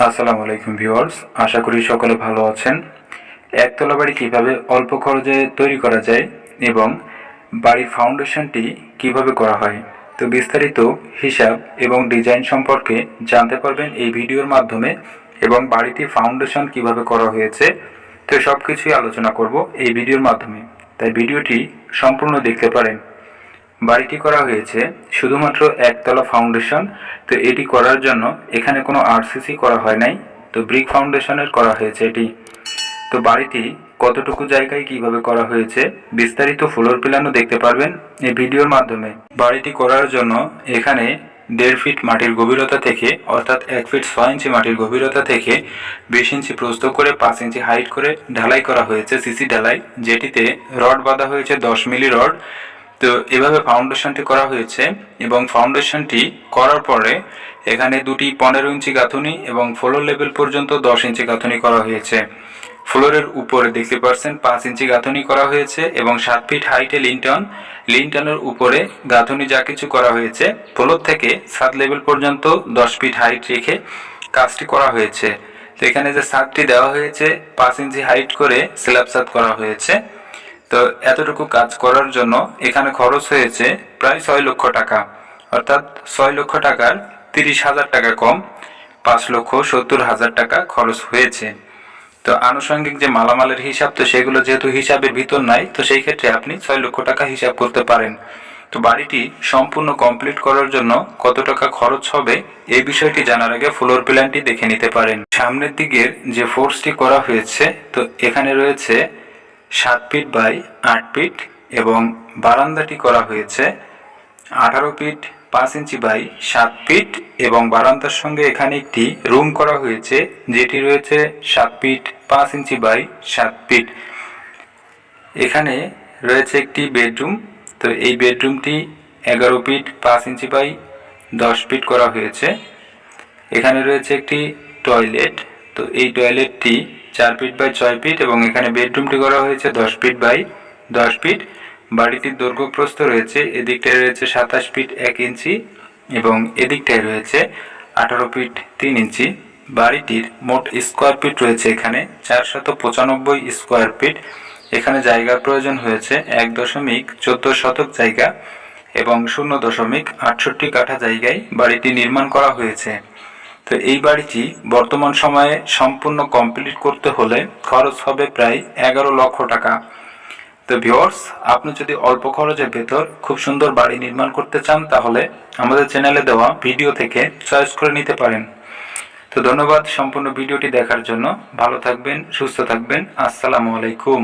আসসালামু আলাইকুম ভিউয়ার্স, আশা করি সকলে ভালো আছেন। একতলা বাড়ি কিভাবে অল্প খরচে তৈরি করা যায় এবং বাড়ির ফাউন্ডেশনটি কিভাবে করা হয়, তো বিস্তারিত হিসাব এবং ডিজাইন সম্পর্কে জানতে পারবেন এই ভিডিওর মাধ্যমে। এবং বাড়িটির ফাউন্ডেশন কিভাবে করা হয়েছে, তো সব কিছুই আলোচনা করব এই ভিডিওর মাধ্যমে, তাই ভিডিওটি সম্পূর্ণ দেখতে পারেন। বাড়িটি করা হয়েছে শুধুমাত্র একতলা ফাউন্ডেশন। তো এটি করার জন্য এখানে কোনো আরসিসি করা হয় নাই, তো ব্রিক ফাউন্ডেশনের করা হয়েছে এটি। তো বাড়িটি কতটুকু জায়গায় কিভাবে করা হয়েছে বিস্তারিত ফ্লোর প্ল্যানও দেখতে পারবেন এই ভিডিওর মাধ্যমে। বাড়িটি করার জন্য এখানে 1.5 ফিট মাটির গভীরতা থেকে, অর্থাৎ 1 ফিট 6 ইঞ্চি মাটির গভীরতা থেকে 20 ইঞ্চি প্রস্থ করে 5 ইঞ্চি হাইট করে ঢালাই করা হয়েছে, সিসি ঢালাই, যেটিতে রড বাঁধা হয়েছে 10 মিলি রড। তো এভাবে ফাউন্ডেশনটি করা হয়েছে এবং ফাউন্ডেশনটি করার পরে এখানে দুটি 15 ইঞ্চি গাঁথুনি এবং ফ্লোর লেভেল পর্যন্ত 10 ইঞ্চি গাঁথুনি করা হয়েছে। ফ্লোরের উপরে দেখতে পাচ্ছেন 5 ইঞ্চি গাঁথুনি করা হয়েছে এবং 7 ফিট হাইটে লিনটনের উপরে গাঁথুনি যা কিছু করা হয়েছে। ফ্লোর থেকে ছাদ লেভেল পর্যন্ত 10 ফিট হাইট রেখে কাজটি করা হয়েছে। তো এখানে যে ছাদটি দেওয়া হয়েছে 5 ইঞ্চি হাইট করে স্ল্যাব ছাদ করা হয়েছে। তো এতটুকু কাজ করার জন্য এখানে খরচ হয়েছে প্রায় 6 লক্ষ টাকা, অর্থাৎ 6 লক্ষ টাকার 30,000 টাকা কম, 5,70,000 টাকা খরচ হয়েছে। তো আনুষঙ্গিক যে মালামালের হিসাব, তো সেগুলো যেহেতু হিসাবের ভিতর নাই, তো সেই ক্ষেত্রে আপনি 6 লক্ষ টাকা হিসাব করতে পারেন। তো বাড়িটি সম্পূর্ণ কমপ্লিট করার জন্য কত টাকা খরচ হবে এই বিষয়টি জানার আগে ফ্লোর প্ল্যানটি দেখে নিতে পারেন। সামনের দিকের যে ফোর্সটি করা হয়েছে, তো এখানে রয়েছে 7 ফিট বাই 8 ফিট এবং বারান্দাটি করা হয়েছে 18 ফিট 5 ইঞ্চি বাই 7 ফিট এবং বারান্দার সঙ্গে এখানে একটি রুম করা হয়েছে যেটি রয়েছে 7 ফিট 5 ইঞ্চি বাই 7 ফিট। এখানে রয়েছে একটি বেডরুম, তো এই বেডরুমটি 11 ফিট 5 ইঞ্চি বাই 10 ফিট করা হয়েছে। এখানে রয়েছে একটি টয়লেট, তো এই টয়লেটটি 4 ফিট বাই 6 ফিট এবং এখানে বেডরুমটি করা হয়েছে 10 ফিট বাই 10 ফিট। বাড়িটির দৈর্ঘ্য প্রস্থ রয়েছে, এদিকটায় রয়েছে 27 ফিট 1 ইঞ্চি এবং এদিকটায় রয়েছে 18 ফিট 3 ইঞ্চি। বাড়িটির মোট স্কোয়ার ফিট রয়েছে এখানে 495 স্কোয়ার ফিট। এখানে জায়গার প্রয়োজন হয়েছে 1.14 শতক জায়গা এবং 0.68 কাঠা জায়গায় বাড়িটি নির্মাণ করা হয়েছে। তো এই বাড়িটি বর্তমান সময়ে সম্পূর্ণ কমপ্লিট করতে হলে খরচ হবে প্রায় 11 লক্ষ টাকা। তো ভিউয়ার্স, আপনি যদি অল্প খরচের ভেতর খুব সুন্দর বাড়ি নির্মাণ করতে চান তাহলে আমাদের চ্যানেলে দেওয়া ভিডিও থেকে চয়েস করে নিতে পারেন। তো ধন্যবাদ সম্পূর্ণ ভিডিওটি দেখার জন্য। ভালো থাকবেন, সুস্থ থাকবেন। আসসালামু আলাইকুম।